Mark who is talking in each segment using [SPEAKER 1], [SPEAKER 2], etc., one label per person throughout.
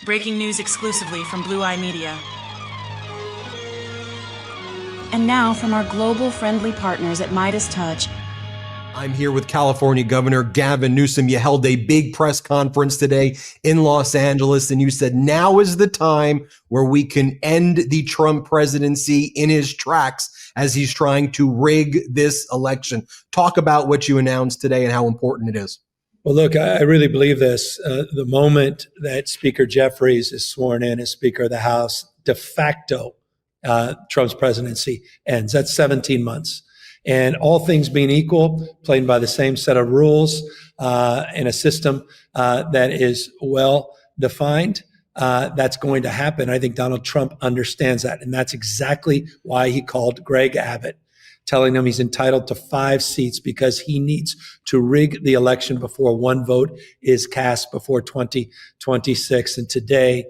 [SPEAKER 1] Breaking news exclusively from Blue Eye Media. And now from our global friendly partners at Midas Touch.
[SPEAKER 2] I'm here with California Governor Gavin Newsom. You held a big press conference today in Los Angeles, and you said now is the time where we can end the Trump presidency in his tracks as he's trying to rig this election. Talk about what you announced today and how important it is.
[SPEAKER 3] Well, look, I really believe this. The moment that Speaker Jeffries is sworn in as Speaker of the House, de facto, Trump's presidency ends. That's 17 months. And all things being equal, playing by the same set of rules in a system that is well defined, that's going to happen. I think Donald Trump understands that. And that's exactly why he called Greg Abbott, telling him he's entitled to 5 seats because he needs to rig the election before one vote is cast before 2026. And today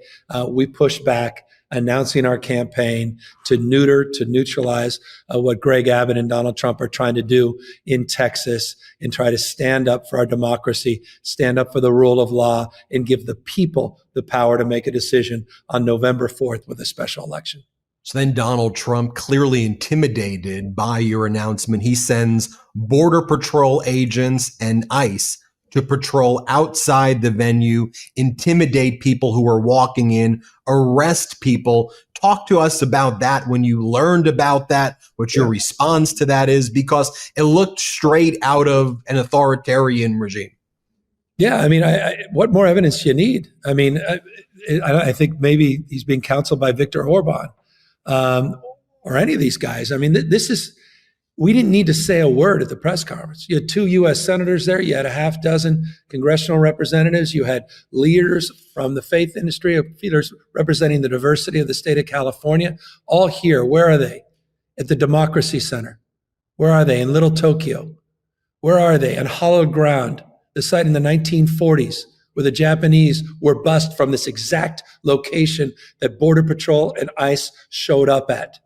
[SPEAKER 3] we pushed back, announcing our campaign to neutralize what Greg Abbott and Donald Trump are trying to do in Texas and try to stand up for our democracy, stand up for the rule of law, and give the people the power to make a decision on November 4th with a special election.
[SPEAKER 2] So then Donald Trump, clearly intimidated by your announcement, he sends Border Patrol agents and ICE to patrol outside the venue, intimidate people who are walking in, arrest people. Talk to us about that when you learned about that, what your response to that is, because it looked straight out of an authoritarian regime.
[SPEAKER 3] Yeah, I mean, what more evidence do you need? I mean, I think maybe he's being counseled by Viktor Orban or any of these guys. I mean, we didn't need to say a word at the press conference. You had 2 U.S. senators there. You had a half dozen congressional representatives. You had leaders from the faith industry, leaders representing the diversity of the state of California, all here. Where are they? At the Democracy Center. Where are they? In Little Tokyo. Where are they? On hallowed ground, the site in the 1940s where the Japanese were bussed from this exact location that Border Patrol and ICE showed up at,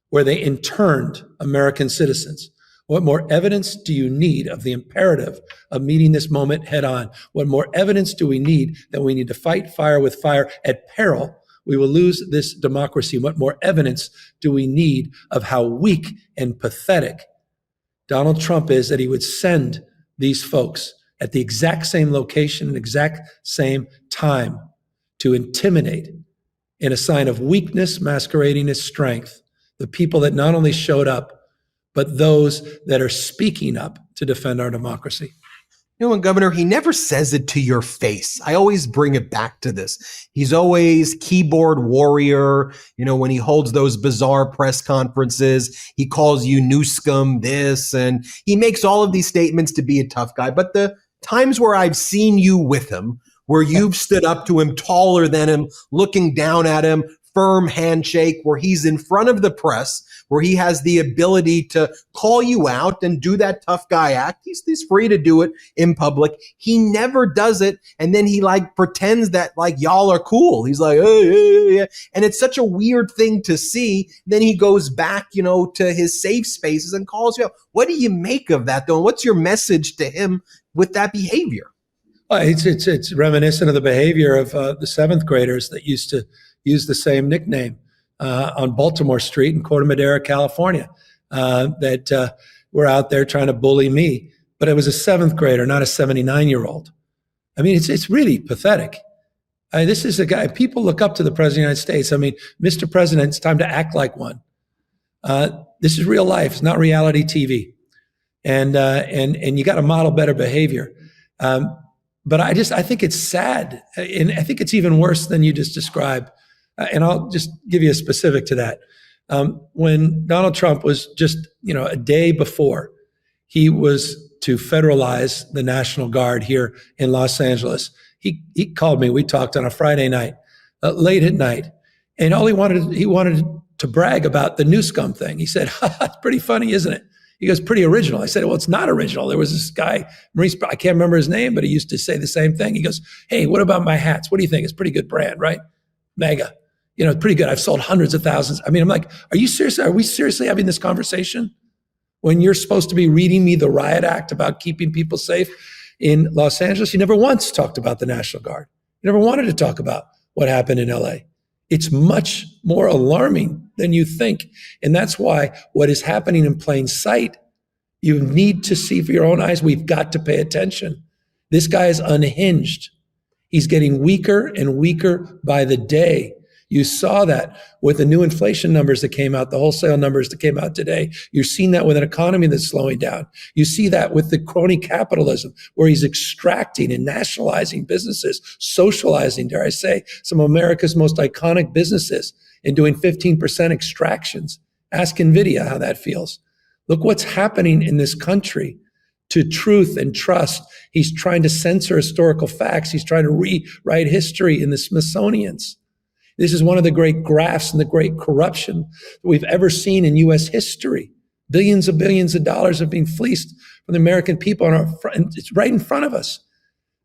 [SPEAKER 3] where they interned American citizens. What more evidence do you need of the imperative of meeting this moment head on? What more evidence do we need that we need to fight fire with fire at peril? We will lose this democracy. What more evidence do we need of how weak and pathetic Donald Trump is that he would send these folks at the exact same location and exact same time to intimidate in a sign of weakness masquerading as strength the people that not only showed up, but those that are speaking up to defend our democracy.
[SPEAKER 2] You know, and Governor, he never says it to your face. I always bring it back to this. He's always keyboard warrior. You know, when he holds those bizarre press conferences, he calls you Newsom this, and he makes all of these statements to be a tough guy. But the times where I've seen you with him, where you've stood up to him, taller than him, looking down at him, firm handshake, where he's in front of the press, where he has the ability to call you out and do that tough guy act. He's free to do it in public. He never does it. And then he like pretends that like y'all are cool. He's like, hey. And it's such a weird thing to see. Then he goes back, you know, to his safe spaces and calls you out. What do you make of that though? What's your message to him with that behavior?
[SPEAKER 3] Well, it's reminiscent of the behavior of the 7th graders that used to use the same nickname on Baltimore Street in Corte Madera, California, that were out there trying to bully me. But it was a 7th grader, not a 79-year-old. I mean, it's really pathetic. This is a guy, people look up to the President of the United States. I mean, Mr. President, it's time to act like one. This is real life. It's not reality TV. And you got to model better behavior. But I think it's sad. And I think it's even worse than you just described. And I'll just give you a specific to that. When Donald Trump was just, a day before he was to federalize the National Guard here in Los Angeles, he called me. We talked on a Friday night, late at night. And all he wanted to brag about the Newsom thing. He said, it's pretty funny, isn't it? He goes, pretty original. I said, well, it's not original. There was this guy, Maurice, I can't remember his name, but he used to say the same thing. He goes, hey, what about my hats? What do you think? It's a pretty good brand, right? Mega. Pretty good. I've sold hundreds of thousands. I mean, I'm like, are you serious? Are we seriously having this conversation when you're supposed to be reading me the riot act about keeping people safe in Los Angeles? You never once talked about the National Guard. You never wanted to talk about what happened in LA. It's much more alarming than you think. And that's why what is happening in plain sight, you need to see for your own eyes. We've got to pay attention. This guy is unhinged. He's getting weaker and weaker by the day. You saw that with the new inflation numbers that came out, the wholesale numbers that came out today. You're seeing that with an economy that's slowing down. You see that with the crony capitalism, where he's extracting and nationalizing businesses, socializing, dare I say, some of America's most iconic businesses, and doing 15% extractions. Ask NVIDIA how that feels. Look what's happening in this country to truth and trust. He's trying to censor historical facts. He's trying to rewrite history in the Smithsonian's. This is one of the great grafts and the great corruption that we've ever seen in U.S. history. Billions of dollars have been fleeced from the American people, and it's right in front of us.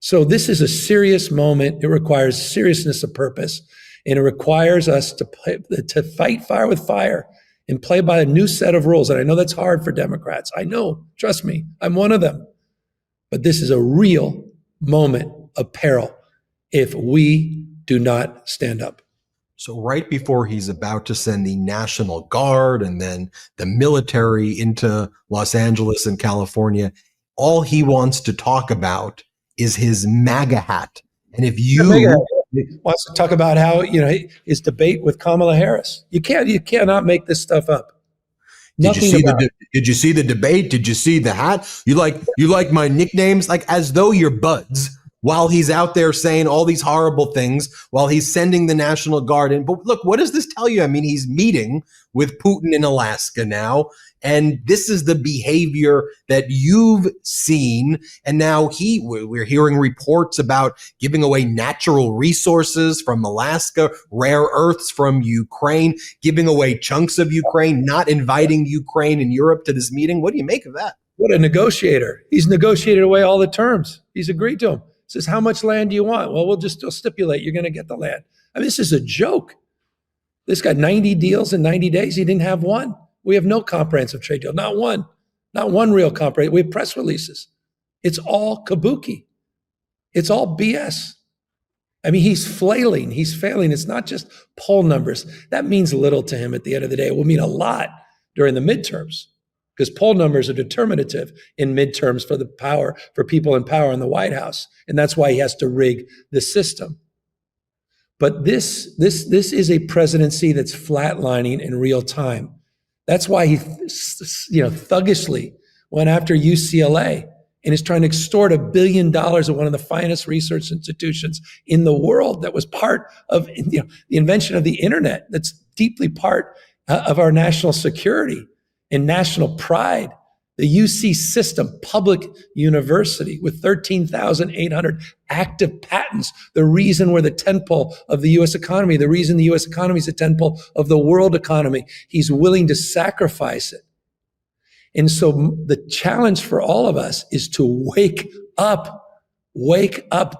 [SPEAKER 3] So this is a serious moment. It requires seriousness of purpose, and it requires us to fight fire with fire and play by a new set of rules. And I know that's hard for Democrats. I know, trust me, I'm one of them. But this is a real moment of peril if we do not stand up.
[SPEAKER 2] So right before he's about to send the National Guard and then the military into Los Angeles and California, all he wants to talk about is his MAGA hat. And if you
[SPEAKER 3] wants to talk about how, his debate with Kamala Harris, you cannot make this stuff up.
[SPEAKER 2] Did you see the debate? Did you see the hat? You like my nicknames? Like, as though you're buds, while he's out there saying all these horrible things, while he's sending the National Guard in. But look, what does this tell you? I mean, he's meeting with Putin in Alaska now, and this is the behavior that you've seen. And now we're hearing reports about giving away natural resources from Alaska, rare earths from Ukraine, giving away chunks of Ukraine, not inviting Ukraine and Europe to this meeting. What do you make of that?
[SPEAKER 3] What a negotiator. He's negotiated away all the terms. He's agreed to them. Says, how much land do you want? Well, we'll stipulate you're going to get the land. I mean, this is a joke. This got 90 deals in 90 days. He didn't have one. We have no comprehensive trade deal. Not one real comprehensive. We have press releases. It's all kabuki. It's all BS. I mean, he's flailing. He's failing. It's not just poll numbers. That means little to him at the end of the day. It will mean a lot during the midterms, because poll numbers are determinative in midterms for the power, for people in power in the White House. And that's why he has to rig the system. But this is a presidency that's flatlining in real time. That's why he, thuggishly went after UCLA and is trying to extort $1 billion of one of the finest research institutions in the world that was part of the invention of the internet. That's deeply part of our national security and national pride. The UC system, public university with 13,800 active patents, the reason we're the tentpole of the U.S. economy, the reason the U.S. economy is the tentpole of the world economy. He's willing to sacrifice it. And so the challenge for all of us is to wake up,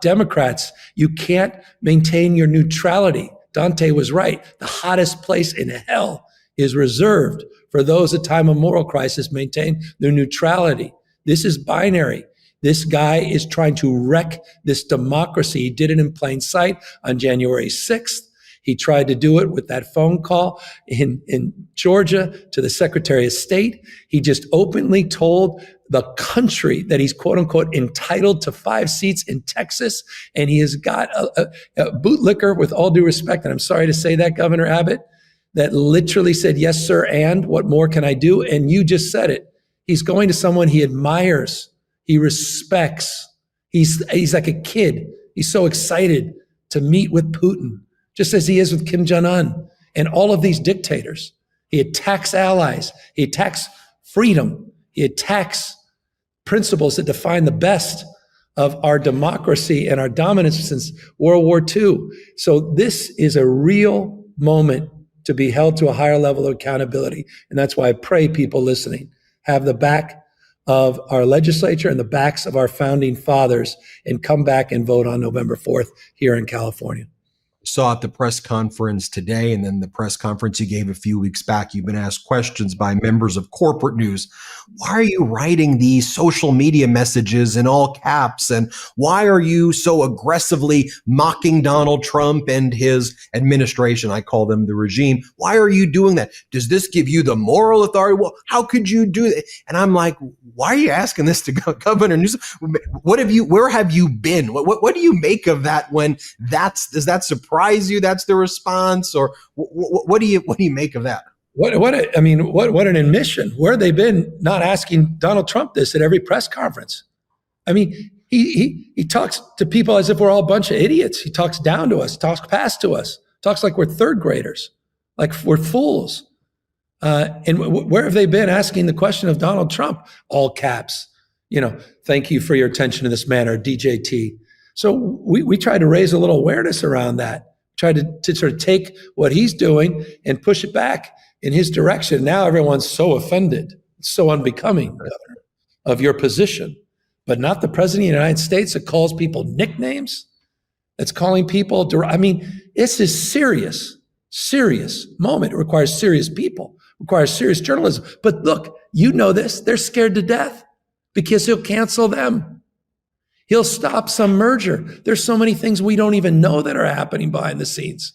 [SPEAKER 3] Democrats. You can't maintain your neutrality. Dante was right. The hottest place in hell is reserved for those at time of moral crisis maintain their neutrality. This is binary. This guy is trying to wreck this democracy. He did it in plain sight on January 6th. He tried to do it with that phone call in Georgia to the Secretary of State. He just openly told the country that he's, quote unquote, entitled to 5 seats in Texas. And he has got a bootlicker, with all due respect, and I'm sorry to say that, Governor Abbott, that literally said, yes, sir, and what more can I do? And you just said it. He's going to someone he admires, he respects. He's like a kid. He's so excited to meet with Putin, just as he is with Kim Jong-un and all of these dictators. He attacks allies. He attacks freedom. He attacks principles that define the best of our democracy and our dominance since World War II. So this is a real moment to be held to a higher level of accountability. And that's why I pray people listening have the back of our legislature and the backs of our founding fathers and come back and vote on November 4th here in California.
[SPEAKER 2] saw at the press conference today and then the press conference you gave a few weeks back, you've been asked questions by members of corporate news. Why are you writing these social media messages in all caps? And why are you so aggressively mocking Donald Trump and his administration? I call them the regime. Why are you doing that? Does this give you the moral authority? Well, how could you do that? And I'm like, why are you asking this to Governor Newsom? Where have you been? What do you make of that does that surprise you? That's the response, or what do you make of that?
[SPEAKER 3] What an admission. Where have they been not asking Donald Trump this at every press conference? I mean, he talks to people as if we're all a bunch of idiots. He talks down to us, talks past to us, talks like we're third graders, like we're fools. And where have they been asking the question of Donald Trump? All caps, thank you for your attention to this matter, DJT. So we tried to raise a little awareness around that, tried to sort of take what he's doing and push it back in his direction. Now everyone's so offended. It's so unbecoming, Governor, of your position, but not the President of the United States that calls people nicknames, that's calling people, this is serious moment. It requires serious people, requires serious journalism. But look, this, they're scared to death because he'll cancel them. He'll stop some merger. There's so many things we don't even know that are happening behind the scenes.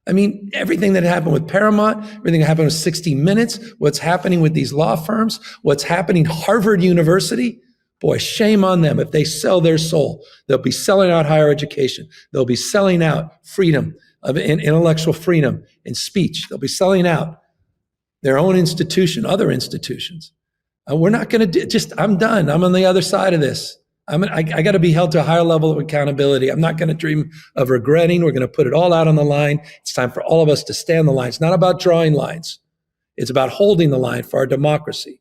[SPEAKER 3] I mean, everything that happened with Paramount, everything that happened with 60 Minutes, what's happening with these law firms, what's happening Harvard University, boy, shame on them. If they sell their soul, they'll be selling out higher education. They'll be selling out freedom of intellectual freedom and speech. They'll be selling out their own institution, other institutions. We're not going to I'm done. I'm on the other side of this. I got to be held to a higher level of accountability. I'm not going to dream of regretting. We're going to put it all out on the line. It's time for all of us to stand the line. It's not about drawing lines. It's about holding the line for our democracy.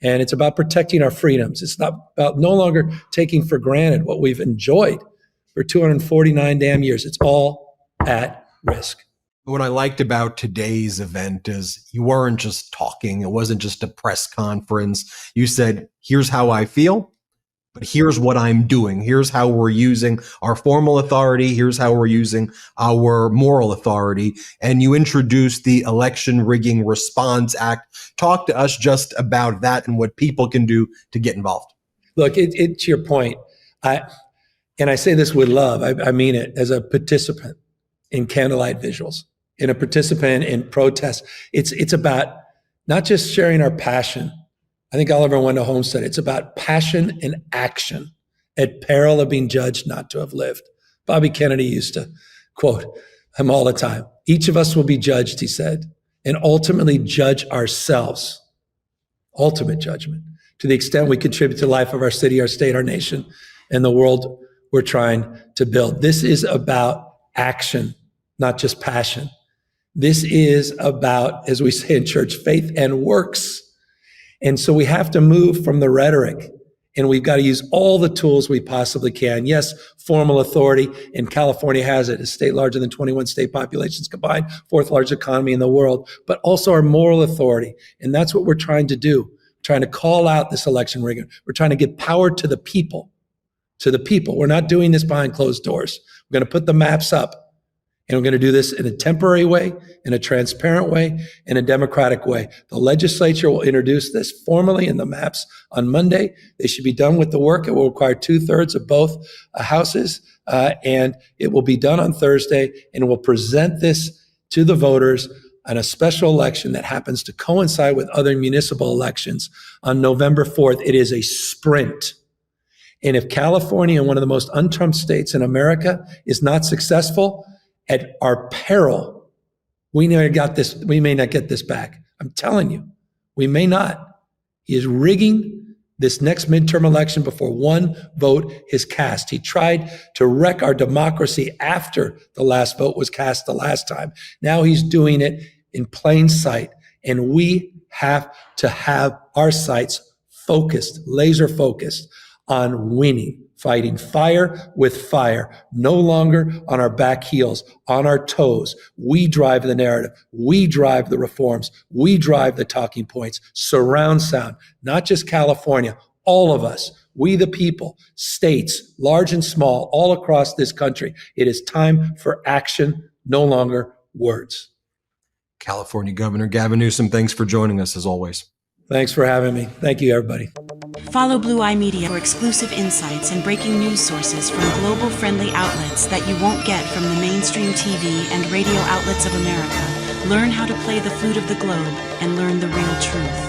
[SPEAKER 3] And it's about protecting our freedoms. It's not about no longer taking for granted what we've enjoyed for 249 damn years. It's all at risk.
[SPEAKER 2] What I liked about today's event is you weren't just talking. It wasn't just a press conference. You said, here's how I feel. But here's what I'm doing. Here's how we're using our formal authority. Here's how we're using our moral authority. And you introduced the Election Rigging Response Act. Talk to us just about that and what people can do to get involved.
[SPEAKER 3] Look, to your point, and I say this with love, I mean it, as a participant in candlelight visuals, in a participant in protests. It's about not just sharing our passion. I think Oliver Wendell Holmes said, it's about passion and action at peril of being judged not to have lived. Bobby Kennedy used to quote him all the time. Each of us will be judged, he said, and ultimately judge ourselves. Ultimate judgment, to the extent we contribute to the life of our city, our state, our nation, and the world we're trying to build. This is about action, not just passion. This is about, as we say in church, faith and works. And so we have to move from the rhetoric, and we've got to use all the tools we possibly can. Yes, formal authority, and California has it, a state larger than 21 state populations combined, fourth largest economy in the world, but also our moral authority. And that's what we're trying to do, trying to call out this election rigging. We're trying to give power to the people, We're not doing this behind closed doors. We're going to put the maps up. And we're going to do this in a temporary way, in a transparent way, in a democratic way. The legislature will introduce this formally in the maps on Monday. They should be done with the work. It will require 2/3 of both houses, and it will be done on Thursday, and we'll present this to the voters on a special election that happens to coincide with other municipal elections on November 4th. It is a sprint. And if California, one of the most un-Trump states in America, is not successful, at our peril, we may not get this back. I'm telling you, we may not. He is rigging this next midterm election before one vote is cast. He tried to wreck our democracy after the last vote was cast the last time. Now he's doing it in plain sight, and we have to have our sights focused, laser focused on winning. Fighting fire with fire, no longer on our back heels, on our toes. We drive the narrative. We drive the reforms. We drive the talking points. Surround sound, not just California, all of us. We the people, states, large and small, all across this country. It is time for action, no longer words.
[SPEAKER 2] California Governor Gavin Newsom, thanks for joining us as always.
[SPEAKER 3] Thanks for having me. Thank you, everybody.
[SPEAKER 1] Follow Blue Eye Media for exclusive insights and breaking news sources from global-friendly outlets that you won't get from the mainstream TV and radio outlets of America. Learn how to play the flute of the globe and learn the real truth.